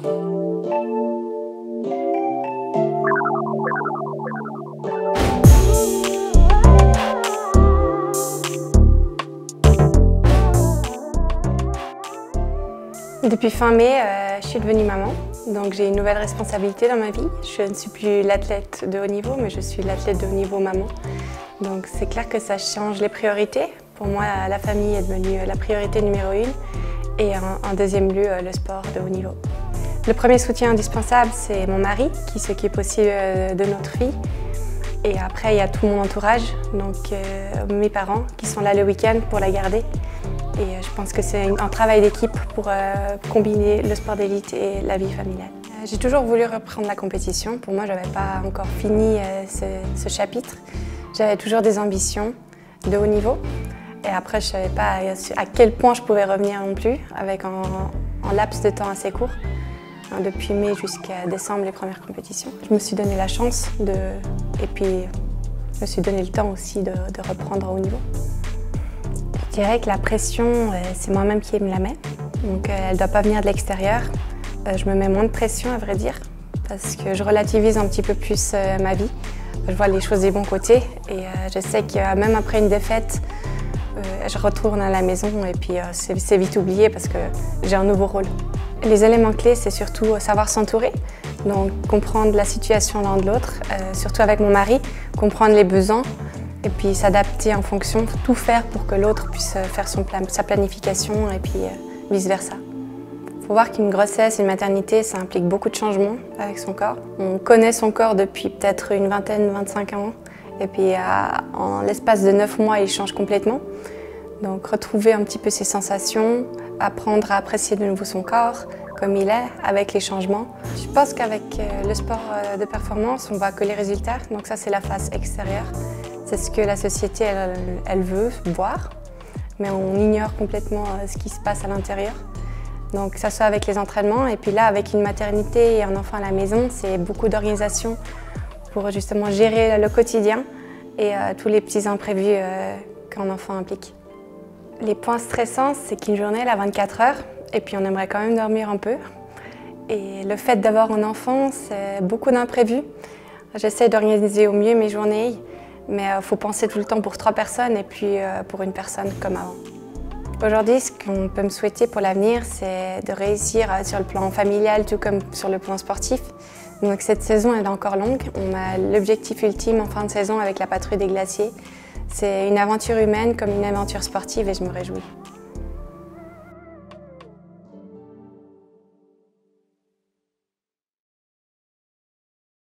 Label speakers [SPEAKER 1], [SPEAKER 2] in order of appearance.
[SPEAKER 1] Depuis fin mai, je suis devenue maman, donc j'ai une nouvelle responsabilité dans ma vie. Je ne suis plus l'athlète de haut niveau, mais je suis l'athlète de haut niveau maman. Donc c'est clair que ça change les priorités. Pour moi, la famille est devenue la priorité numéro 1 et en deuxième lieu, le sport de haut niveau. Le premier soutien indispensable, c'est mon mari qui s'occupe aussi de notre fille. Et après, il y a tout mon entourage, donc mes parents qui sont là le week-end pour la garder. Et je pense que c'est un travail d'équipe pour combiner le sport d'élite et la vie familiale. J'ai toujours voulu reprendre la compétition. Pour moi, je n'avais pas encore fini ce chapitre. J'avais toujours des ambitions de haut niveau. Et après, je ne savais pas à quel point je pouvais revenir non plus, avec un laps de temps assez court. Depuis mai jusqu'à décembre, les premières compétitions. Je me suis donné la chance et puis je me suis donné le temps aussi de reprendre à haut niveau. Je dirais que la pression, c'est moi-même qui me la mets, donc elle ne doit pas venir de l'extérieur. Je me mets moins de pression, à vrai dire, parce que je relativise un petit peu plus ma vie. Je vois les choses des bons côtés et je sais que même après une défaite, je retourne à la maison et puis c'est vite oublié parce que j'ai un nouveau rôle. Les éléments clés, c'est surtout savoir s'entourer, donc comprendre la situation l'un de l'autre, surtout avec mon mari, comprendre les besoins. Et puis s'adapter en fonction, tout faire pour que l'autre puisse faire sa planification et puis vice-versa. Il faut voir qu'une grossesse, une maternité, ça implique beaucoup de changements avec son corps. On connaît son corps depuis peut-être une vingtaine, 25 ans. Et puis en l'espace de 9 mois, il change complètement. Donc retrouver un petit peu ses sensations, apprendre à apprécier de nouveau son corps comme il est, avec les changements. Je pense qu'avec le sport de performance, on voit que les résultats. Donc ça, c'est la face extérieure. C'est ce que la société, elle veut voir, mais on ignore complètement ce qui se passe à l'intérieur. Donc, que ce soit avec les entraînements, et puis là, avec une maternité et un enfant à la maison, c'est beaucoup d'organisation pour justement gérer le quotidien et tous les petits imprévus qu'un enfant implique. Les points stressants, c'est qu'une journée, elle a 24 heures, et puis on aimerait quand même dormir un peu. Et le fait d'avoir un enfant, c'est beaucoup d'imprévus. J'essaie d'organiser au mieux mes journées. Mais il faut penser tout le temps pour 3 personnes et puis pour une personne comme avant. Aujourd'hui, ce qu'on peut me souhaiter pour l'avenir, c'est de réussir sur le plan familial tout comme sur le plan sportif. Donc cette saison elle est encore longue. On a l'objectif ultime en fin de saison avec la patrouille des glaciers. C'est une aventure humaine comme une aventure sportive et je me réjouis.